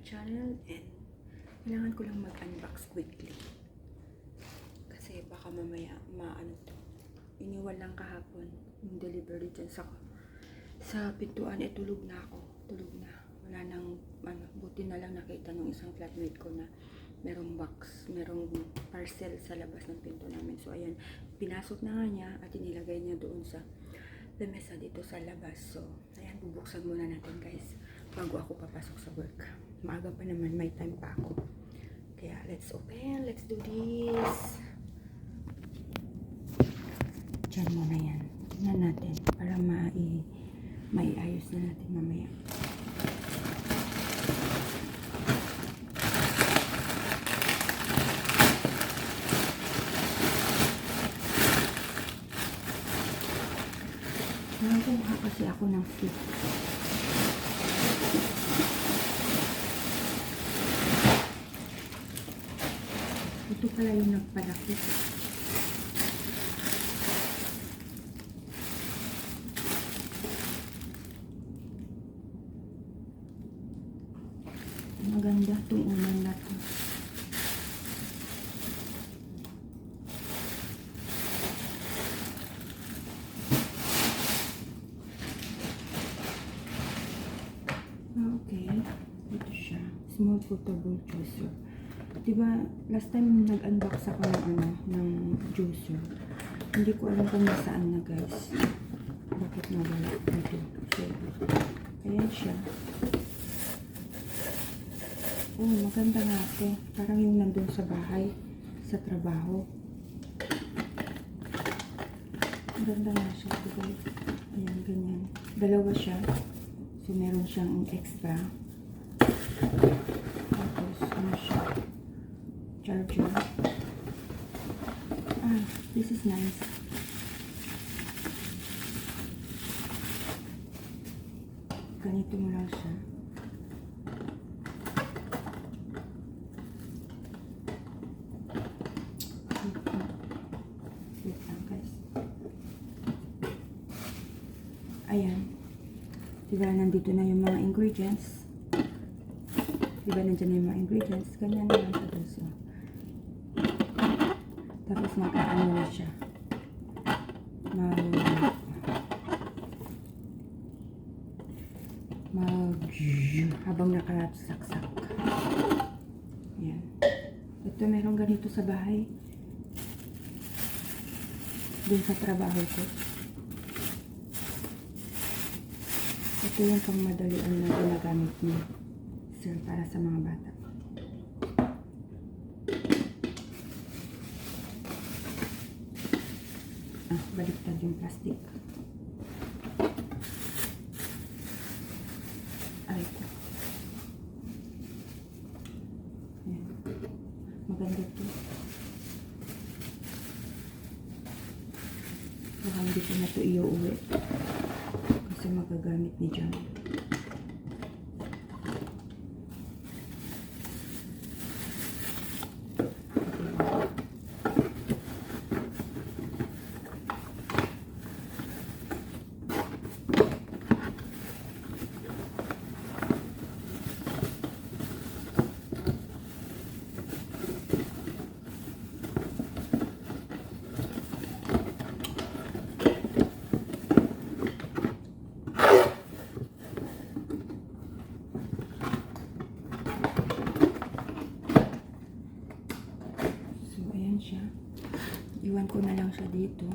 channel and kailangan ko lang mag-unbox quickly kasi baka mamaya maano to. Iniwan lang kahapon yung delivery dyan sa pintuan. Tulog na ako, wala nang ano, buti na lang nakita nung isang flatmate ko na merong parcel sa labas ng pinto namin. So ayan, pinasok na nga niya at inilagay niya doon sa lamesa dito sa labas. So ayan, bubuksan muna natin guys bago ako papasok sa work. Maaga pa naman, may time pa ako. Kaya let's open, let's do this. Diyan muna yan. Tingnan natin para maiayos na natin mamaya. Nakakuha kasi ako ng flip. Ito pala yung nagpalaki. Maganda itong unang na to. Okay, ito siya. Small portable juicer. Diba, last time nag-unbox ako ng juicer. Hindi ko alam kung nasaan na guys. Bakit nawala dito? So, ayan siya. Oh, maganda nga ito. Parang yung nandun sa bahay, sa trabaho. Maganda nga siya. Diba? Ayan, ganyan. Dalawa siya. So, meron siyang extra. Tapos, ano siya? Charger. Ah, this is nice. Ganito mo lang siya. Wait lang guys. Ayan. Diba, nandito na yung mga ingredients. Diba, nandyan na yung mga ingredients. Ganyan na lang sa gusto. Tapos mag-ano na siya. Habang nakasaksak. Ayan. Ito, meron ganito sa bahay. Doon sa trabaho ko. Ito yung pangmadalian na ginagamit ni sir para sa mga bata. Ah, baliktad yung plastic. Ay, ito. Ayan. Maganda ito. Baka hindi ko na ito iuwi. Kasi magagamit ni John. Siya. Iwan ko na lang siya dito.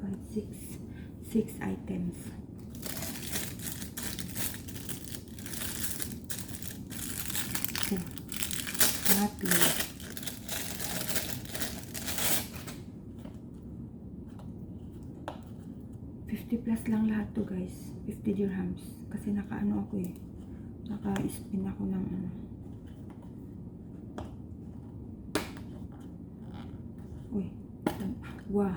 Tapos six items. So, tatlo. $50+ lang lahat to guys. 50 dirhams. Kasi nakaano ako eh. Naka-spin ako ng ano. Uy. Wow.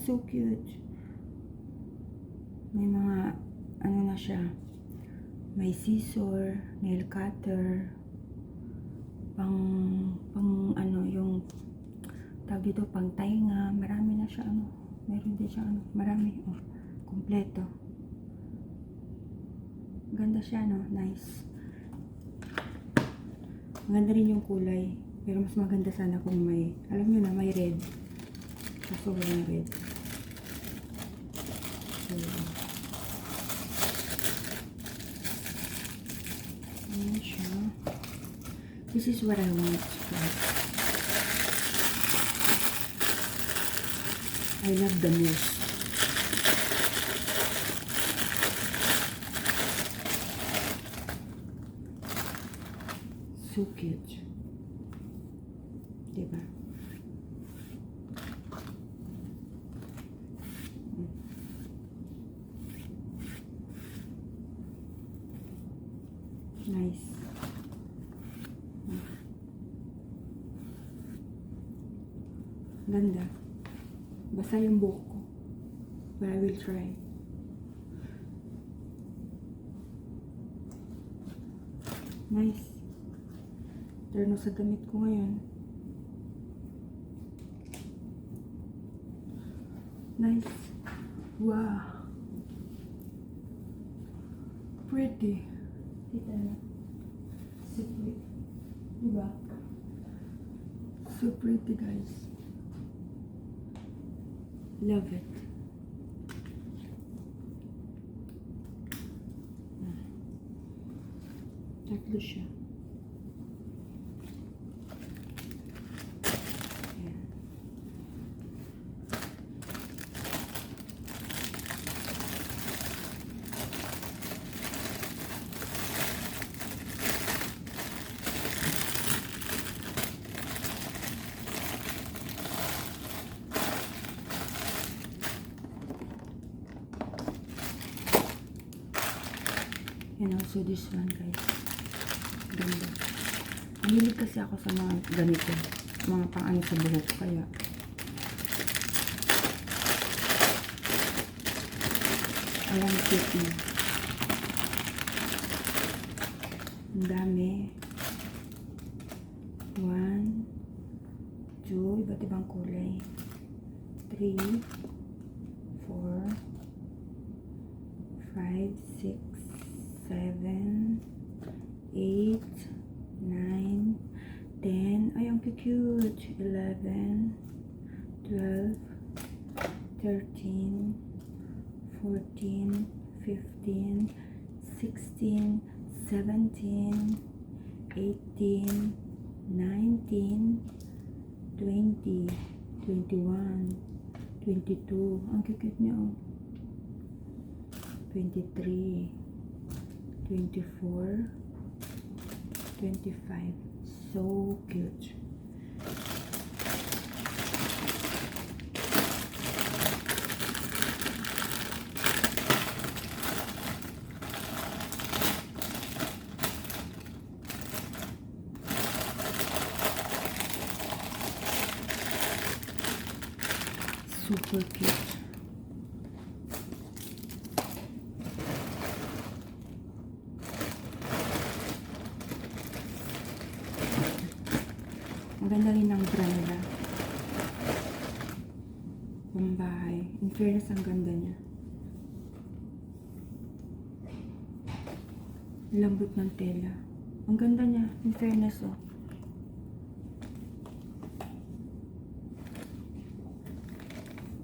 So cute. May mga, ano na siya. May scissor, nail cutter, pang ano, yung, tawag dito, pang tainga. Marami na siya, ano. Meron din siya, ano. Marami. Oh, kompleto. Ganda siya, no? Nice. Maganda rin yung kulay. Pero mas maganda sana kung may, alam nyo na, may red. Kaso walang red. So, ayan siya. This is what I want. I love the most. So cute. Diba? Nice. Ganda. Basa yung buhok ko. But I will try. Nice. Terno sa damit ko ngayon. Nice. Wow. Pretty. Kita na. So pretty. Diba? So pretty, guys. Love it. Tatlo siya. Ayan. And also this one, guys. Ganda. Mahilig kasi ako sa mga ganito. Mga pang-ano sa buhok. Kaya alam, cute niya. Ang dami. 1, 2, iba't ibang kulay. 3, 4, 5, 6, 7, 8, 9, 10. Ay, ang cute. 11, 12, 13, 14, 15, 16, 17, 18, 19, 20, 21, 22. Ang cute niya, oh. 23, 24, 25. So cute. Super cute. Maganda rin ang brand nila. Pambahay. In fairness, ang ganda niya. Lambot ng tela. Ang ganda niya. In fairness, oh.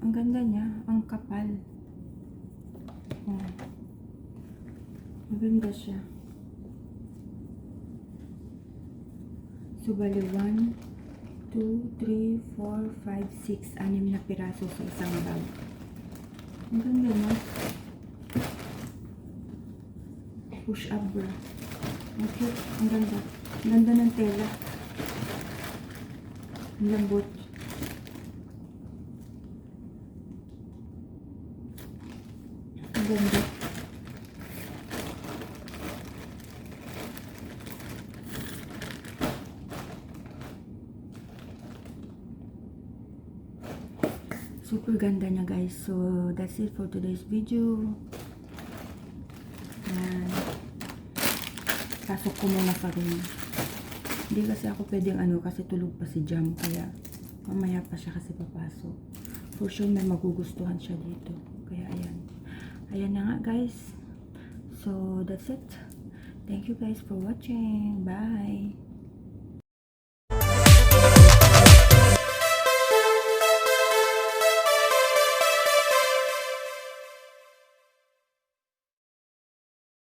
Ang ganda niya. Ang kapal. Oh. Maganda siya. So, bali 1, 2, 3, 4, 5, 6, 6 na piraso sa isang bag. Ang ganda, no? Push up bra. Ang cute. Ang ganda. Ang ganda ng tela. Ang lambot. Ang ganda. Super ganda niya guys. So, that's it for today's video. Yan. Pasok ko muna sa room. Hindi kasi ako pwedeng kasi tulog pa si Jam. Kaya, mamaya pa siya kasi papasok. For sure, may magugustuhan siya dito. Kaya, ayan. Ayan na nga guys. So, that's it. Thank you guys for watching. Bye!